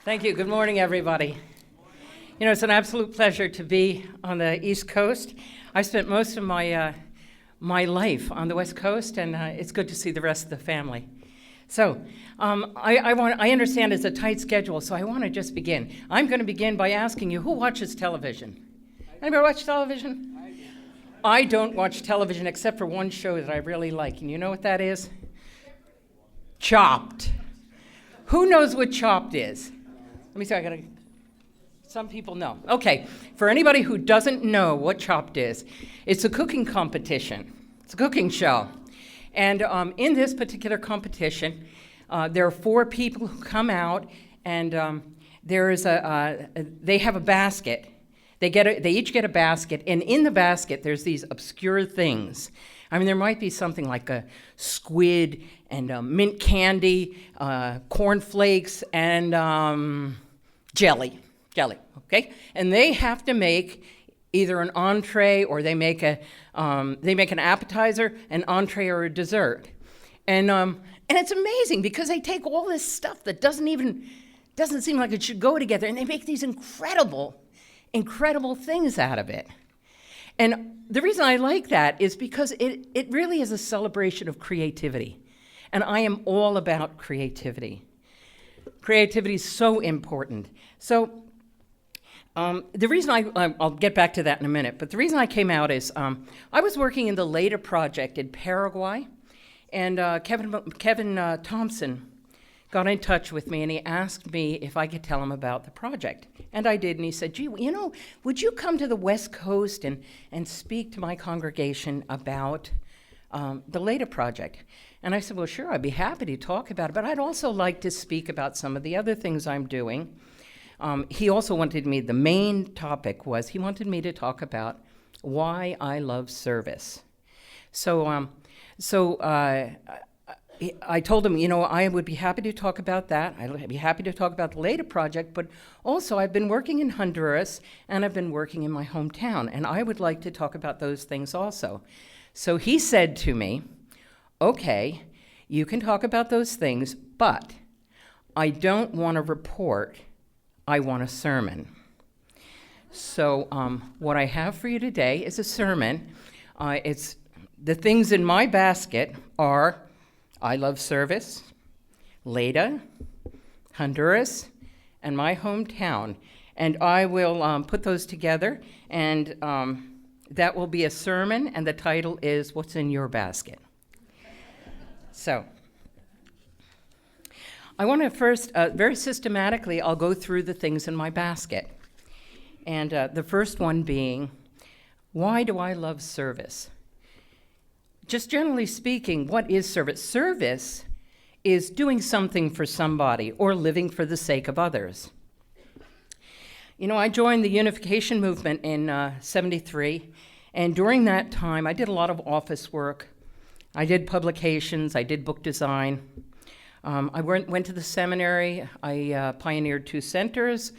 Thank you. Good morning, everybody. You know, it's an absolute pleasure to be on the East Coast. I spent most of my life on the West Coast, and it's good to see the rest of the family. So, I understand it's a tight schedule, so I want to just begin. I'm going to begin by asking you, who watches television? Anybody watch television? I don't watch television except for one show that I really like, and you know what that is? Chopped. Who knows what Chopped is? Let me see, some people know. Okay, for anybody who doesn't know what Chopped is, it's a cooking competition. It's a cooking show. And in this particular competition, there are 4 people who come out, and they have a basket. They each get a basket, and in the basket, there's these obscure things. I mean, there might be something like a squid and mint candy, cornflakes, and jelly, okay? And they have to make either an entree or they make an appetizer, an entree, or a dessert. And it's amazing because they take all this stuff that doesn't seem like it should go together, and they make these incredible things out of it. And the reason I like that is because it really is a celebration of creativity. And I am all about creativity. Creativity is so important. So the reason I'll get back to that in a minute, but the reason I came out is I was working in the LEDA project in Paraguay, and Kevin Thompson got in touch with me, and he asked me if I could tell him about the project. And I did, and he said, gee, you know, would you come to the West Coast and speak to my congregation about the LEDA project? And I said, well, sure, I'd be happy to talk about it, but I'd also like to speak about some of the other things I'm doing. He also wanted me, the main topic was, he wanted me to talk about why I love service. So I told him, you know, I would be happy to talk about that. I'd be happy to talk about the LEDA project, but also I've been working in Honduras, and I've been working in my hometown, and I would like to talk about those things also. So he said to me, okay, you can talk about those things, but I don't want a report, I want a sermon. So what I have for you today is a sermon. It's the things in my basket are I love service, LEDA, Honduras, and my hometown. And I will put those together, and that will be a sermon, and the title is What's in Your Basket? So I want to first, very systematically, I'll go through the things in my basket. And the first one being, why do I love service? Just generally speaking, what is service? Service is doing something for somebody or living for the sake of others. You know, I joined the Unification Movement in '73, and during that time, I did a lot of office work. I did publications, I did book design. I went to the seminary. I pioneered 2 centers.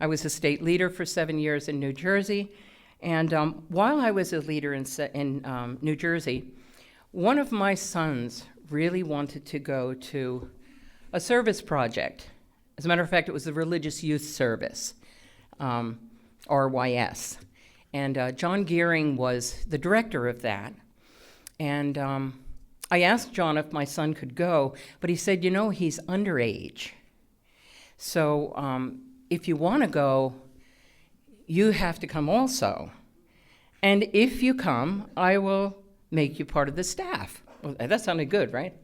I was a state leader for 7 years in New Jersey. And while I was a leader in New Jersey, one of my sons really wanted to go to a service project. As a matter of fact, it was the Religious Youth Service, RYS. And John Gearing was the director of that. And I asked John if my son could go, but he said, you know, he's underage. So if you want to go, you have to come also. And if you come, I will make you part of the staff. Well, that sounded good, right?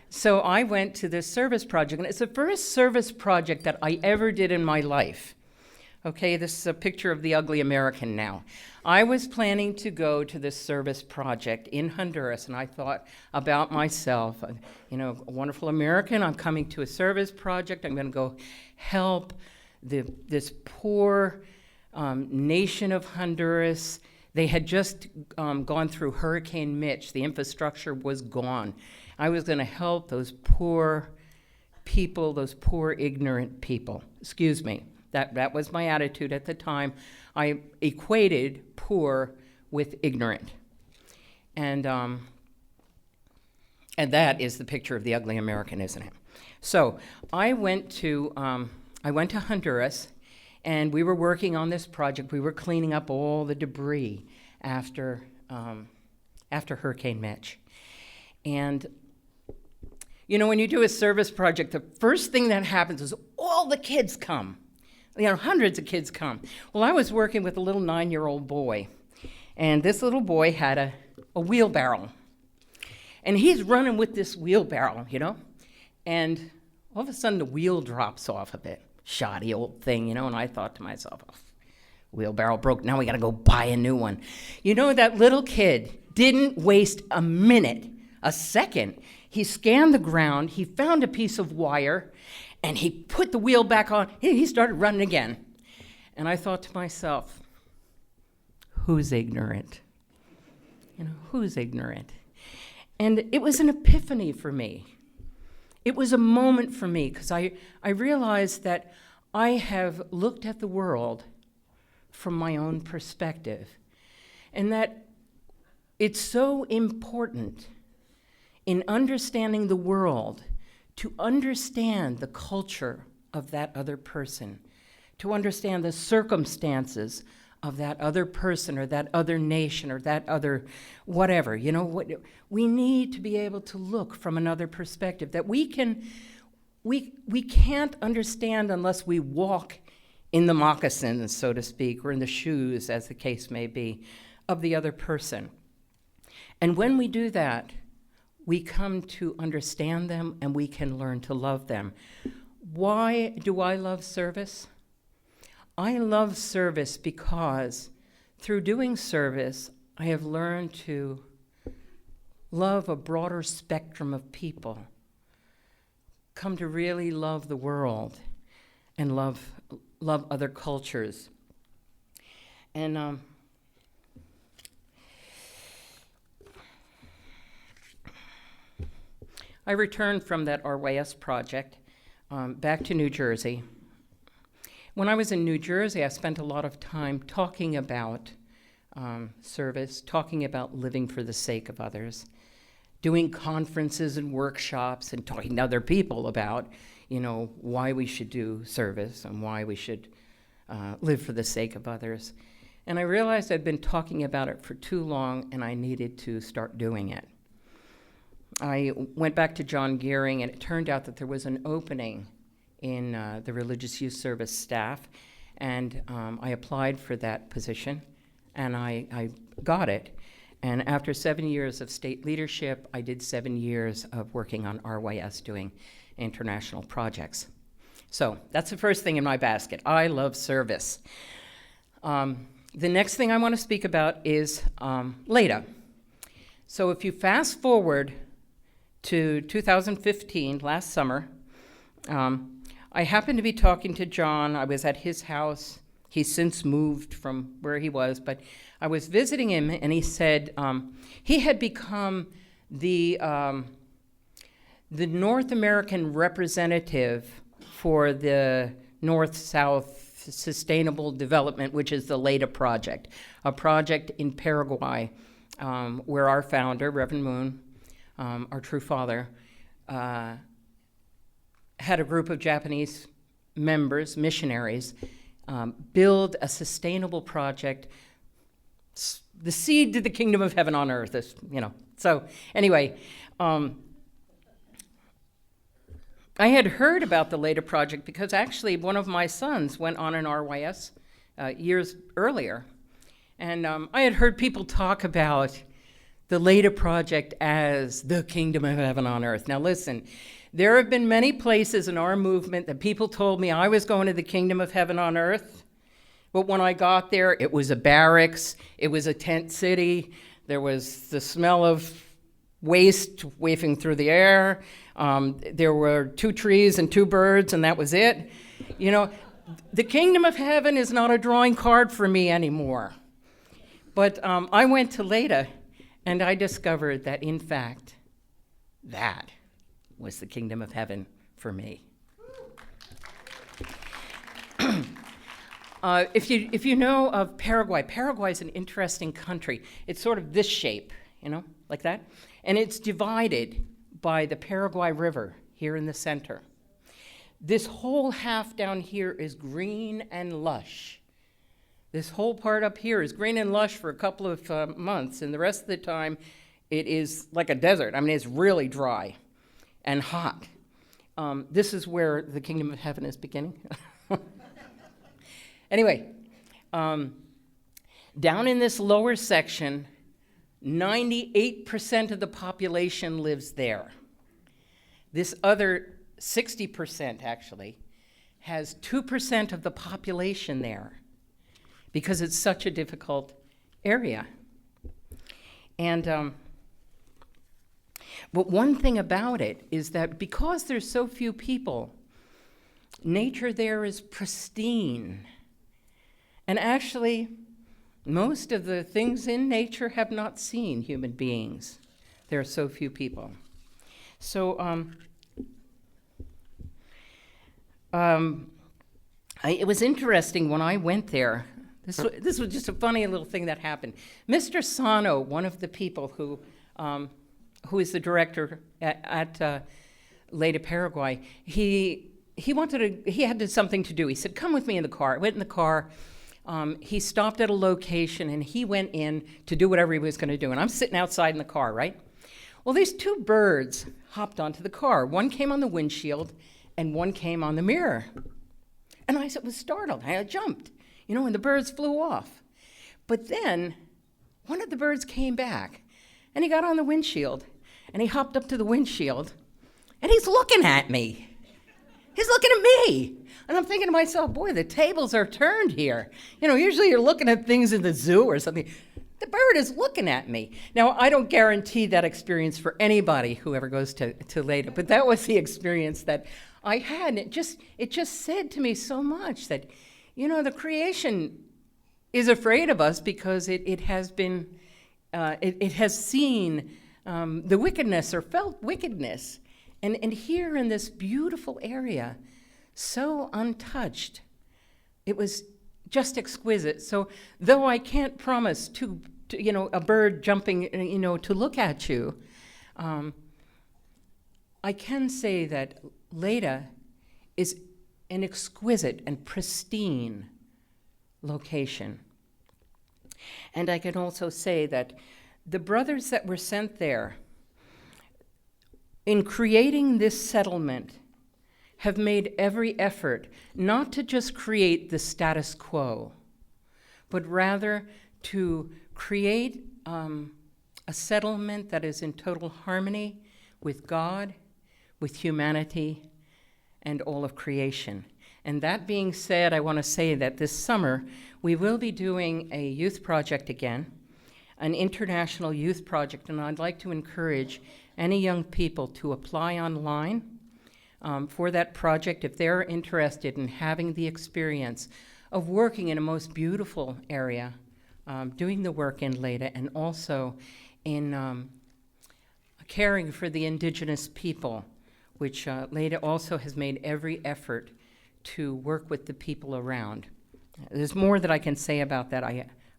So I went to this service project, and it's the first service project that I ever did in my life. Okay, this is a picture of the ugly American now. I was planning to go to this service project in Honduras, and I thought about myself, you know, a wonderful American, I'm coming to a service project, I'm going to go help this poor nation of Honduras. They had just gone through Hurricane Mitch. The infrastructure was gone. I was going to help those poor people, those poor ignorant people. Excuse me. That was my attitude at the time. I equated poor with ignorant. And that is the picture of the ugly American, isn't it? So I went to Honduras, and we were working on this project. We were cleaning up all the debris after Hurricane Mitch. And when you do a service project, the first thing that happens is all the kids come. Hundreds of kids come. Well, I was working with a little 9-year-old boy, and this little boy had a wheelbarrow. And he's running with this wheelbarrow, and all of a sudden the wheel drops off of it. Shoddy old thing, and I thought to myself, oh, wheelbarrow broke, now we gotta go buy a new one. That little kid didn't waste a minute, a second. He scanned the ground, he found a piece of wire, and he put the wheel back on, and he started running again. And I thought to myself, who's ignorant? Who's ignorant? And it was an epiphany for me. It was a moment for me, because I realized that I have looked at the world from my own perspective, and that it's so important in understanding the world to understand the culture of that other person, to understand the circumstances of that other person or that other nation or that other whatever. We need to be able to look from another perspective that we can't understand unless we walk in the moccasins, so to speak, or in the shoes, as the case may be, of the other person. And when we do that, we come to understand them and we can learn to love them. Why do I love service? I love service because through doing service, I have learned to love a broader spectrum of people, come to really love the world and love other cultures. And I returned from that RYS project back to New Jersey. When I was in New Jersey, I spent a lot of time talking about service, talking about living for the sake of others, doing conferences and workshops and talking to other people about, why we should do service and why we should live for the sake of others. And I realized I'd been talking about it for too long and I needed to start doing it. I went back to John Gearing, and it turned out that there was an opening in the religious youth service staff, and I applied for that position, and I got it. And after 7 years of state leadership, I did 7 years of working on RYS doing international projects. So that's the first thing in my basket. I love service. The next thing I want to speak about is LEDA. So if you fast forward to 2015, last summer, I happened to be talking to John. I was at his house. He's since moved from where he was, but I was visiting him, and he said he had become the North American representative for the North-South Sustainable Development, which is the LEDA project, a project in Paraguay where our founder, Reverend Moon, our true father, had a group of Japanese members, missionaries, build a sustainable project, the seed to the kingdom of heaven on earth, So anyway, I had heard about the LEDA project because actually one of my sons went on an RYS years earlier. And I had heard people talk about the LEDA project as the kingdom of heaven on earth. Now listen, there have been many places in our movement that people told me I was going to the kingdom of heaven on earth, but when I got there, it was a barracks, it was a tent city, there was the smell of waste wafting through the air, there were 2 trees and 2 birds, and that was it. The kingdom of heaven is not a drawing card for me anymore. But I went to LEDA, and I discovered that, in fact, that was the kingdom of heaven for me. If you know of Paraguay, Paraguay is an interesting country. It's sort of this shape, like that. And it's divided by the Paraguay River. here in the center. This whole half down here is green and lush. This whole part up here is green and lush for a couple of months, and the rest of the time it is like a desert. I mean, it's really dry and hot. This is where the kingdom of heaven is beginning. Anyway, down in this lower section, 98% of the population lives there. This other 60% actually has 2% of the population there because it's such a difficult area. And but one thing about it is that because there's so few people, nature there is pristine. And actually, most of the things in nature have not seen human beings. There are so few people. So it was interesting when I went there. This was just a funny little thing that happened. Mr. Sano, one of the people who is the director at Leda Paraguay, he had something to do. He said, "Come with me in the car." I went in the car. He stopped at a location, and he went in to do whatever he was going to do. And I'm sitting outside in the car, right? Well, these two birds hopped onto the car. One came on the windshield, and one came on the mirror. And I was startled. I jumped, and the birds flew off. But then one of the birds came back, and he got on the windshield, and he hopped up to the windshield, and he's looking at me. He's looking at me. And I'm thinking to myself, boy, the tables are turned here. Usually you're looking at things in the zoo or something. The bird is looking at me. Now, I don't guarantee that experience for anybody who ever goes to Leda, but that was the experience that I had. And it just said to me so much that, the creation is afraid of us because it has been, it has seen the wickedness or felt wickedness. And here in this beautiful area, so untouched, it was just exquisite. So though I can't promise to a bird jumping, to look at you, I can say that Leda is an exquisite and pristine location. And I can also say that the brothers that were sent there, in creating this settlement, have made every effort not to just create the status quo, but rather to create a settlement that is in total harmony with God, with humanity, and all of creation. And that being said, I want to say that this summer we will be doing a youth project again, an international youth project, and I'd like to encourage any young people to apply online for that project if they're interested in having the experience of working in a most beautiful area, doing the work in Leda, and also in caring for the indigenous people, which Leda also has made every effort to work with the people around. There's more that I can say about that.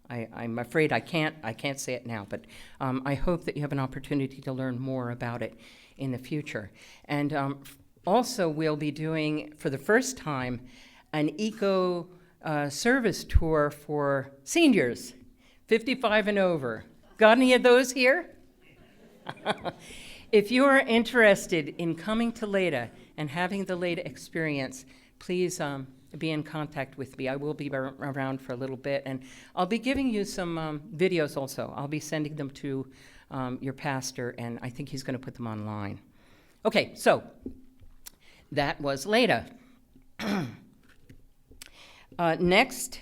I'm afraid I can't say it now, but I hope that you have an opportunity to learn more about it in the future. And also, we'll be doing, for the first time, an eco service tour for seniors, 55 and over. Got any of those here? If you are interested in coming to Leda and having the Leda experience, please be in contact with me. I will be around for a little bit, and I'll be giving you some videos also. I'll be sending them to your pastor, and I think he's going to put them online. Okay, so that was Leda. Next,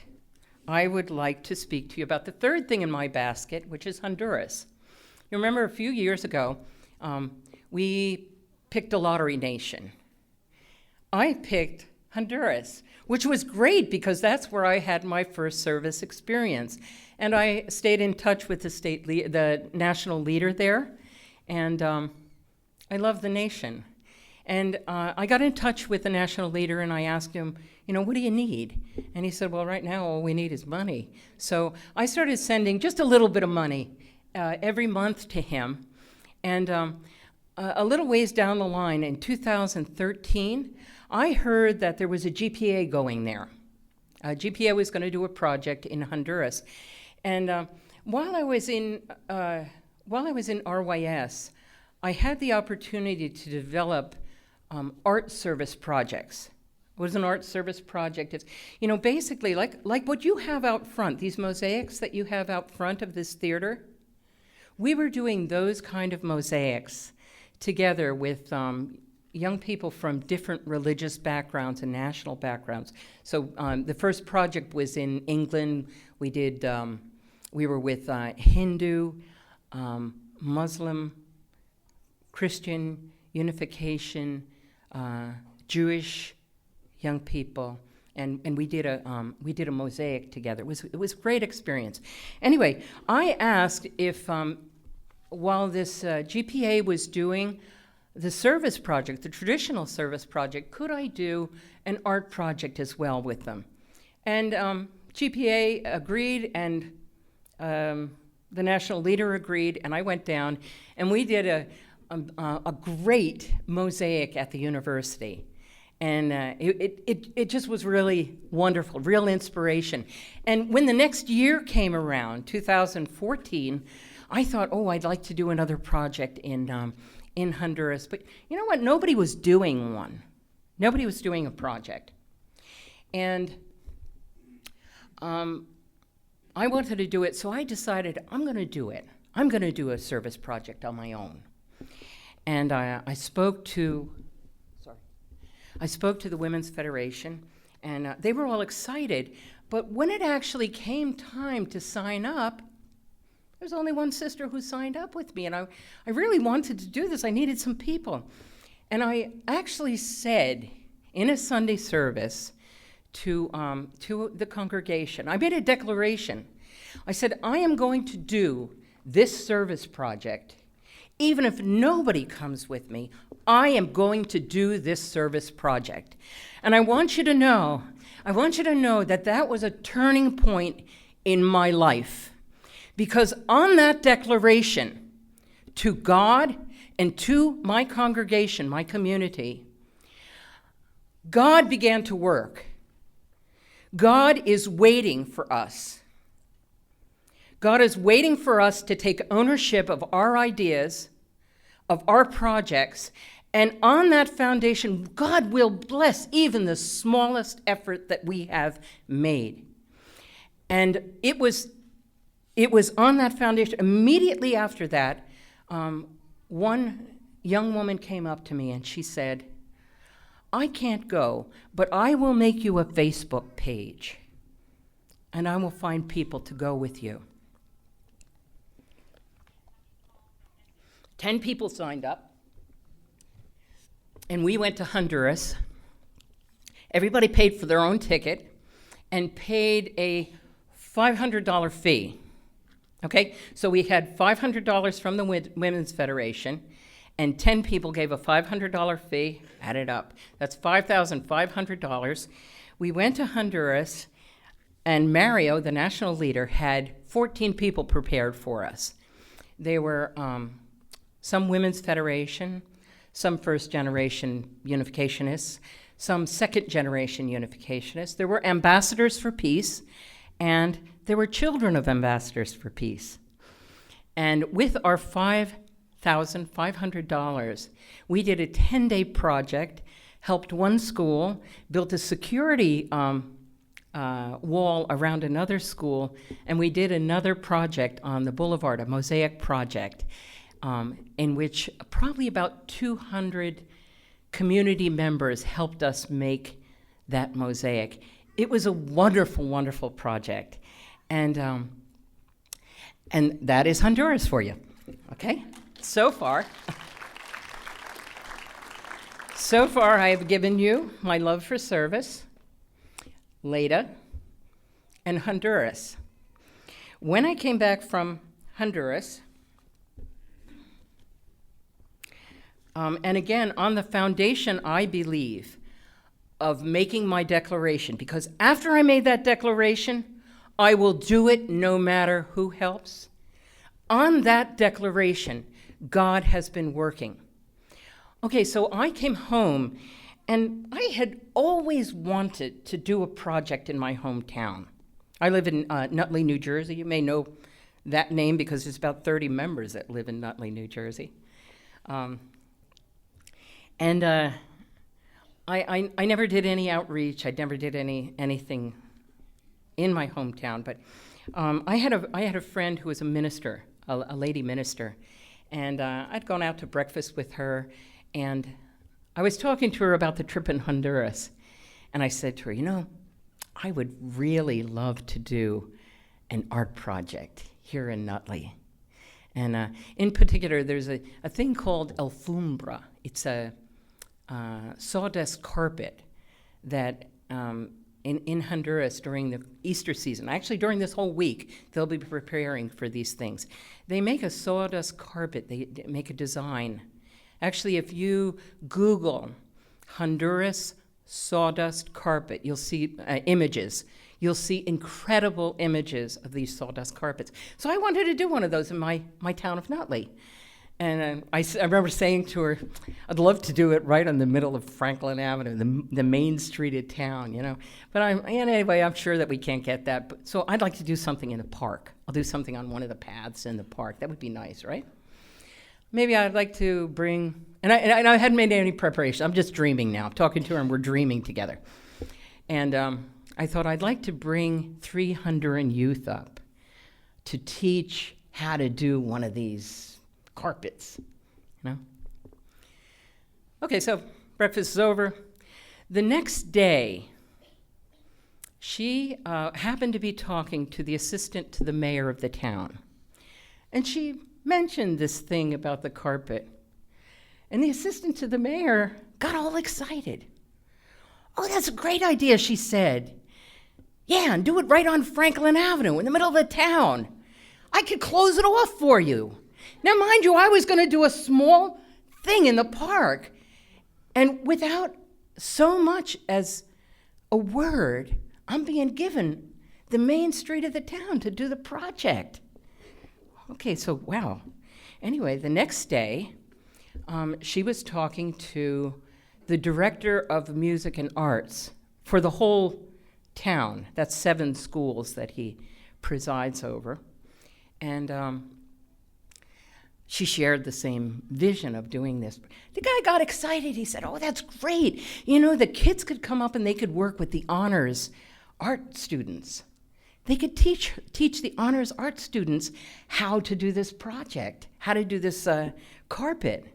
I would like to speak to you about the third thing in my basket, which is Honduras. You remember a few years ago, we picked a lottery nation. I picked Honduras, which was great because that's where I had my first service experience. And I stayed in touch with the national leader there, and I love the nation. And I got in touch with the national leader, and I asked him, what do you need? And he said, well, right now all we need is money. So I started sending just a little bit of money every month to him. And a little ways down the line in 2013, I heard that there was a GPA going there. GPA was going to do a project in Honduras. And while I was in RYS, I had the opportunity to develop art service projects. What is an art service project? It's, basically like what you have out front, these mosaics that you have out front of this theater. We were doing those kind of mosaics together with young people from different religious backgrounds and national backgrounds. So the first project was in England. We were with Hindu, Muslim, Christian, unification, Jewish young people, and we did a mosaic together. It was a great experience. Anyway, I asked if while this GPA was doing the service project, the traditional service project, could I do an art project as well with them? And GPA agreed, and the national leader agreed, and I went down, and we did a great mosaic at the university. And it just was really wonderful, real inspiration. And when the next year came around, 2014, I thought, I'd like to do another project in Honduras. But you know what? Nobody was doing one. Nobody was doing a project. And I wanted to do it, so I decided I'm going to do it. I'm going to do a service project on my own. And I spoke to the Women's Federation, and they were all excited. But when it actually came time to sign up, there was only one sister who signed up with me, and I really wanted to do this. I needed some people. And I actually said in a Sunday service to the congregation, I made a declaration. I said, I am going to do this service project. Even if nobody comes with me, I am going to do this service project. And I want you to know that that was a turning point in my life. Because on that declaration to God and to my congregation, my community, God began to work. God is waiting for us. God is waiting for us to take ownership of our ideas, of our projects, and on that foundation, God will bless even the smallest effort that we have made. And it was on that foundation. Immediately after that, one young woman came up to me and she said, I can't go, but I will make you a Facebook page, and I will find people to go with you. 10 people signed up, and we went to Honduras. Everybody paid for their own ticket and paid a $500 fee. Okay, so we had $500 from the Women's Federation, and 10 people gave a $500 fee. Add it up. That's $5,500. We went to Honduras, and Mario, the national leader, had 14 people prepared for us. They were some Women's Federation, some first-generation unificationists, some second-generation unificationists. There were ambassadors for peace, and there were children of ambassadors for peace. And with our $5,500, we did a 10-day project, helped one school, built a security wall around another school, and we did another project on the boulevard, a mosaic project, in which probably about 200 community members helped us make that mosaic. It was a wonderful, wonderful project. And that is Honduras for you, okay? So far, I have given you my love for service, Leda, and Honduras. When I came back from Honduras, and again, on the foundation, I believe, of making my declaration, because after I made that declaration, I will do it no matter who helps. On that declaration, God has been working. Okay, so I came home, and I had always wanted to do a project in my hometown. I live in Nutley, New Jersey. You may know that name because there's about 30 members that live in Nutley, New Jersey. And I never did any outreach. I never did anything in my hometown. But I had a friend who was a minister, a lady minister, and I'd gone out to breakfast with her, and I was talking to her about the trip in Honduras, and I said to her, I would really love to do an art project here in Nutley. And in particular, there's a thing called Alfombra. It's a sawdust carpet that in Honduras during the Easter season, actually during this whole week, they'll be preparing for these things. They make a sawdust carpet, they make a design. Actually, if you Google Honduras sawdust carpet, you'll see images. You'll see incredible images of these sawdust carpets. So I wanted to do one of those in my town of Nutley. And I remember saying to her, I'd love to do it right in the middle of Franklin Avenue, the main street of town, But anyway, I'm sure that we can't get that. So I'd like to do something in a park. I'll do something on one of the paths in the park. That would be nice, right? Maybe I'd like to bring, and I hadn't made any preparation. I'm just dreaming now. I'm talking to her and we're dreaming together. And I thought I'd like to bring 3 Honduran youth up to teach how to do one of these carpets, Okay, so breakfast is over. The next day, she happened to be talking to the assistant to the mayor of the town. And she mentioned this thing about the carpet. And the assistant to the mayor got all excited. Oh, that's a great idea, she said. Yeah, and do it right on Franklin Avenue in the middle of the town. I could close it off for you. Now, mind you, I was going to do a small thing in the park. And without so much as a word, I'm being given the main street of the town to do the project. Okay, so wow. Anyway, the next day, she was talking to the director of music and arts for the whole town. That's 7 schools that he presides over. And she shared the same vision of doing this. The guy got excited. He said, oh, that's great. The kids could come up and they could work with the honors art students. They could teach the honors art students how to do this project, how to do this carpet.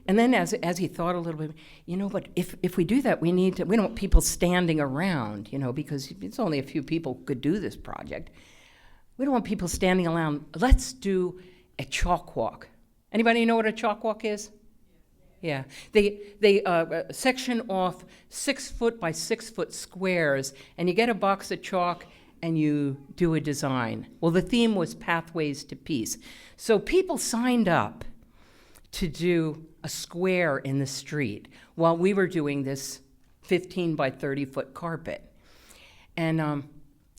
And then as he thought a little bit, but if we do that, we don't want people standing around, because it's only a few people who could do this project. We don't want people standing around. Let's do a chalk walk. Anybody know what a chalk walk is? Yeah. They section off 6-foot by 6-foot squares, and you get a box of chalk and you do a design. Well, the theme was Pathways to Peace. So people signed up to do a square in the street while we were doing this 15 by 30-foot carpet. And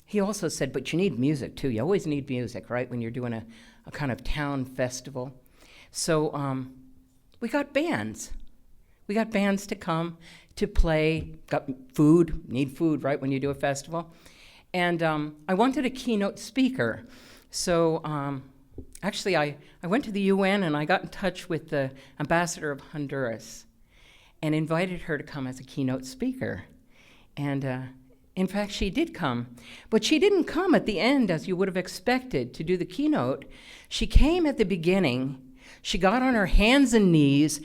he also said, but you need music too. You always need music, right, when you're doing a kind of town festival. So we got bands. We got bands to come to play, got food, need food, right, when you do a festival. And I wanted a keynote speaker. So actually, I went to the UN and I got in touch with the ambassador of Honduras and invited her to come as a keynote speaker. And in fact, she did come. But she didn't come at the end, as you would have expected, to do the keynote. She came at the beginning. She got on her hands and knees,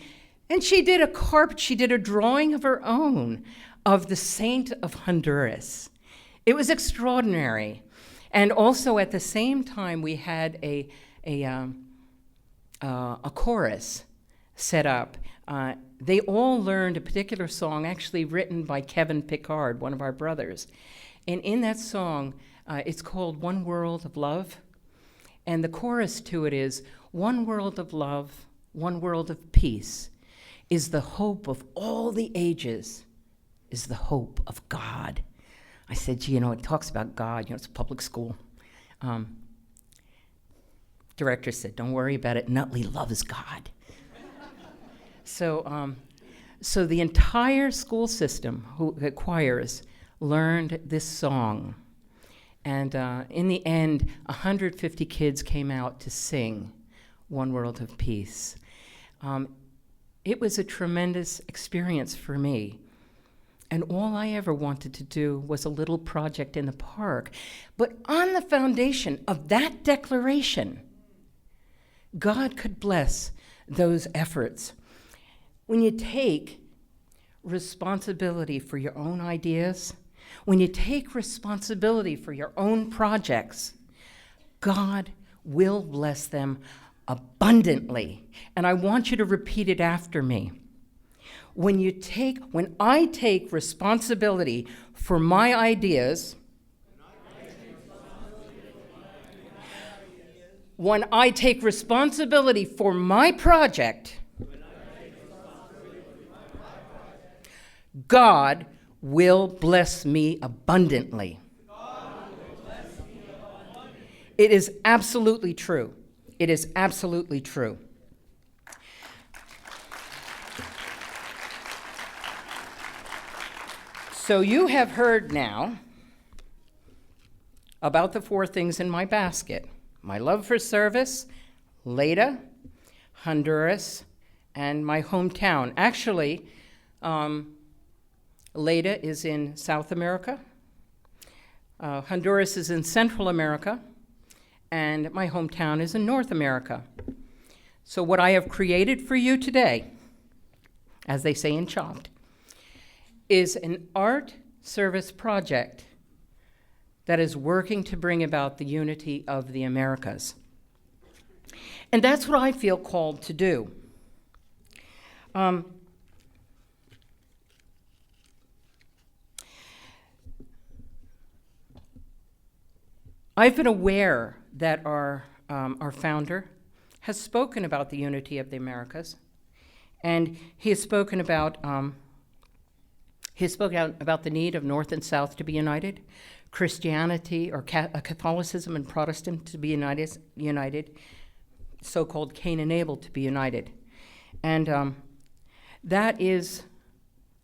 and she did a carpet. She did a drawing of her own of the Saint of Honduras. It was extraordinary. And also at the same time, we had a chorus set up. They all learned a particular song, actually written by Kevin Pickard, one of our brothers. And in that song, it's called One World of Love. And the chorus to it is, one world of love, one world of peace, is the hope of all the ages, is the hope of God. I said, it talks about God, it's a public school. Director said, don't worry about it, Nutley loves God. So the entire school system, the choirs, learned this song. And in the end, 150 kids came out to sing One World of Peace. It was a tremendous experience for me. And all I ever wanted to do was a little project in the park. But on the foundation of that declaration, God could bless those efforts. When you take responsibility for your own ideas, when you take responsibility for your own projects, God will bless them abundantly. And I want you to repeat it after me. When I take responsibility for my ideas, when I take responsibility for my project, God will bless me abundantly. It is absolutely true. It is absolutely true. So you have heard now about the 4 things in my basket: my love for service, Leda, Honduras, and my hometown. Actually, Leda is in South America, Honduras is in Central America, and my hometown is in North America. So what I have created for you today, as they say in Chopped, is an art service project that is working to bring about the unity of the Americas. And that's what I feel called to do. I've been aware that our founder has spoken about the unity of the Americas, and he has spoken about the need of North and South to be united, Christianity or Catholicism and Protestant to be united, so-called Cain and Abel to be united. And that is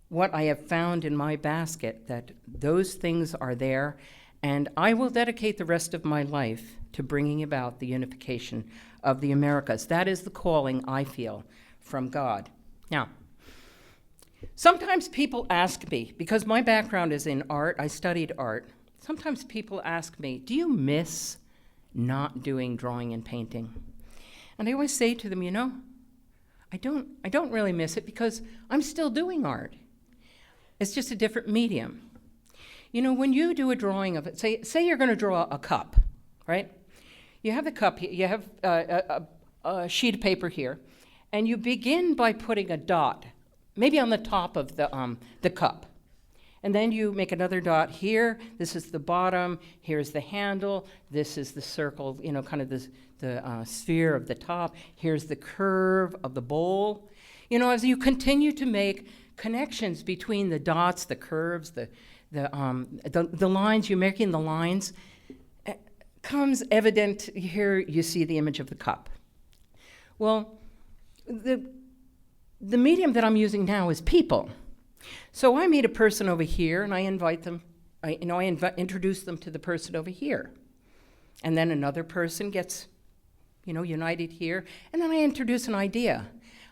what I have found in my basket, that those things are there, and I will dedicate the rest of my life to bringing about the unification of the Americas. That is the calling I feel from God. Now, sometimes people ask me, because my background is in art, I studied art, sometimes people ask me, do you miss not doing drawing and painting? And I always say to them, I don't really miss it because I'm still doing art. It's just a different medium. When you do a drawing of it, say you're going to draw a cup, right? You have the cup, you have a sheet of paper here, and you begin by putting a dot, maybe on the top of the cup. And then you make another dot here. This is the bottom. Here's the handle. This is the circle, kind of the sphere of the top. Here's the curve of the bowl. As you continue to make connections between the dots, the curves, the lines, you're making the lines, comes evident. Here you see the image of the cup. Well, the medium that I'm using now is people. So I meet a person over here, and I invite them. I introduce them to the person over here, and then another person gets, united here, and then I introduce an idea.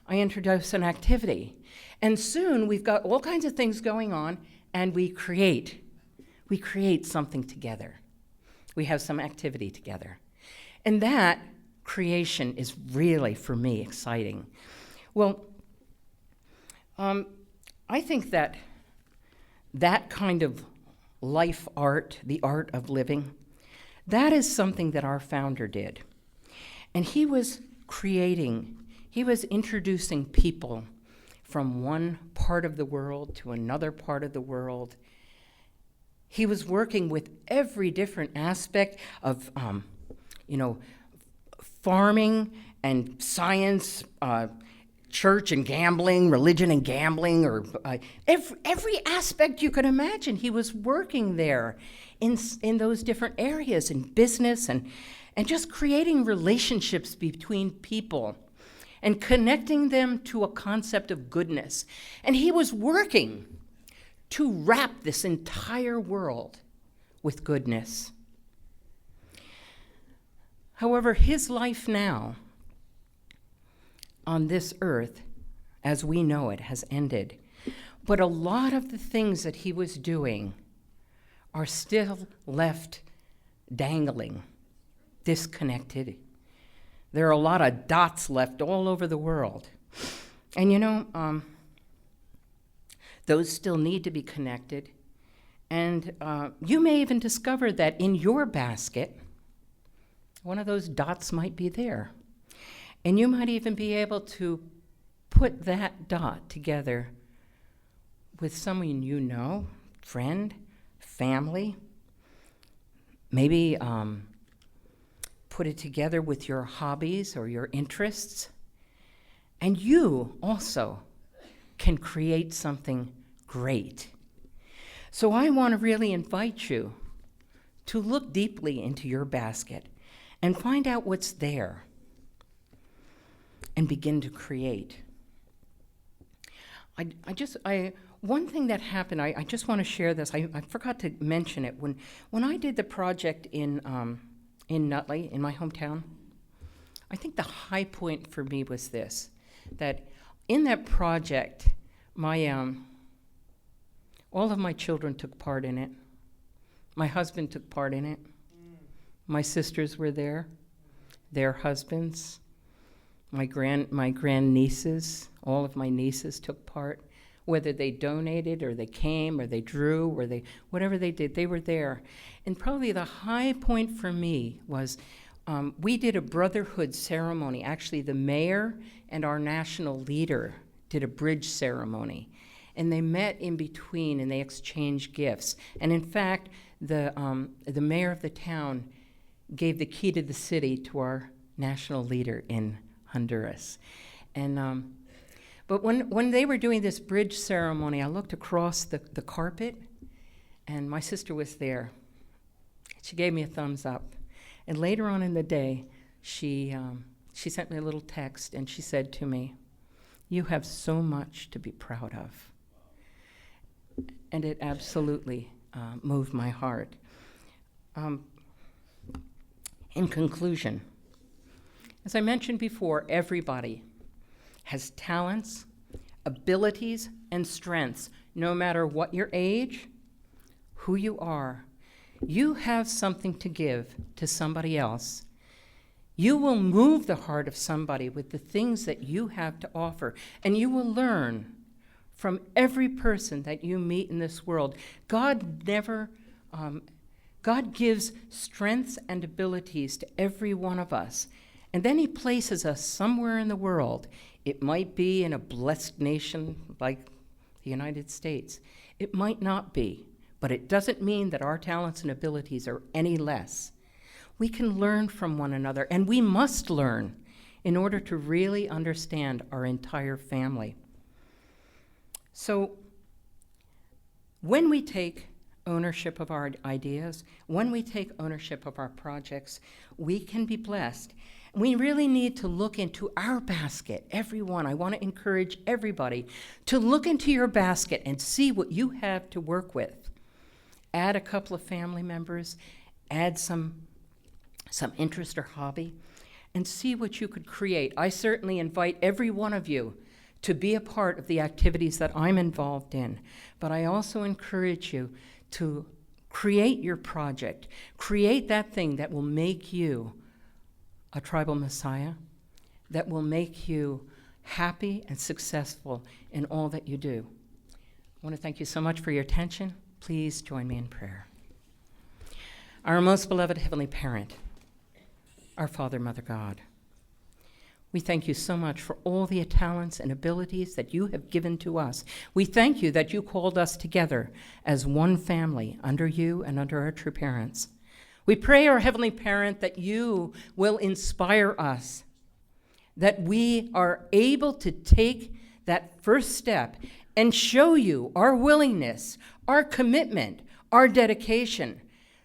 I introduce an activity, and soon we've got all kinds of things going on, and we create something together. We have some activity together, and that creation is really, for me, exciting. Well, I think that kind of life art, the art of living, that is something that our founder did. And he was introducing people from one part of the world to another part of the world. He was working with every different aspect of, farming and science, church and gambling, religion and gambling, or every aspect you could imagine. He was working there in those different areas, in business and just creating relationships between people. and connecting them to a concept of goodness. And he was working to wrap this entire world with goodness. However, his life now on this earth, as we know it, has ended. But a lot of the things that he was doing are still left dangling, disconnected. There are a lot of dots left all over the world. And those still need to be connected. And you may even discover that in your basket, one of those dots might be there. And you might even be able to put that dot together with someone you know, friend, family. Maybe put it together with your hobbies or your interests. And you also can create something great. So I want to really invite you to look deeply into your basket and find out what's there and begin to create. One thing that happened, I just want to share this. I forgot to mention it. When I did the project in Nutley, in my hometown, I think the high point for me was this, that in that project, all of my children took part in it. My husband took part in it. My sisters were there, their husbands, my grandnieces, all of my nieces took part. Whether they donated or they came or they drew or whatever they did, they were there. And probably the high point for me was we did a brotherhood ceremony. Actually, the mayor and our national leader did a bridge ceremony. And they met in between and they exchanged gifts. And in fact, the mayor of the town gave the key to the city to our national leader in Honduras. And but when they were doing this bridge ceremony, I looked across the carpet, and my sister was there. She gave me a thumbs up. And later on in the day, she sent me a little text, and she said to me, "You have so much to be proud of." And it absolutely moved my heart. In conclusion, as I mentioned before, everybody has talents, abilities, and strengths. No matter what your age, who you are, you have something to give to somebody else. You will move the heart of somebody with the things that you have to offer, and you will learn from every person that you meet in this world. God gives strengths and abilities to every one of us, and then he places us somewhere in the world. It might be in a blessed nation like the United States. It might not be, but it doesn't mean that our talents and abilities are any less. We can learn from one another, and we must learn in order to really understand our entire family. So when we take ownership of our ideas, when we take ownership of our projects, we can be blessed. We really need to look into our basket, everyone. I want to encourage everybody to look into your basket and see what you have to work with. Add a couple of family members, add some interest or hobby, and see what you could create. I certainly invite every one of you to be a part of the activities that I'm involved in, but I also encourage you to create your project, create that thing that will make you a tribal Messiah, that will make you happy and successful in all that you do. I want to thank you so much for your attention. Please join me in prayer. Our most beloved Heavenly Parent, our Father, Mother God, we thank you so much for all the talents and abilities that you have given to us. We thank you that you called us together as one family under you and under our true parents. We pray, our Heavenly Parent, that you will inspire us, that we are able to take that first step and show you our willingness, our commitment, our dedication.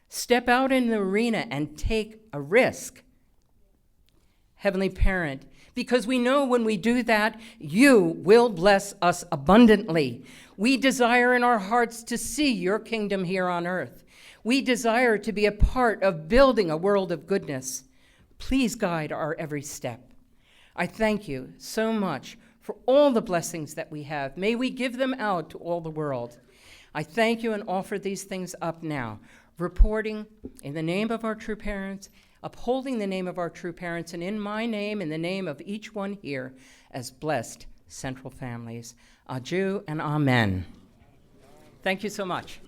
Step out in the arena and take a risk. Heavenly Parent, because we know when we do that, you will bless us abundantly. We desire in our hearts to see your kingdom here on earth. We desire to be a part of building a world of goodness. Please guide our every step. I thank you so much for all the blessings that we have. May we give them out to all the world. I thank you and offer these things up now, reporting in the name of our true parents, upholding the name of our true parents, and in my name, in the name of each one here, as blessed central families. Adieu and amen. Thank you so much.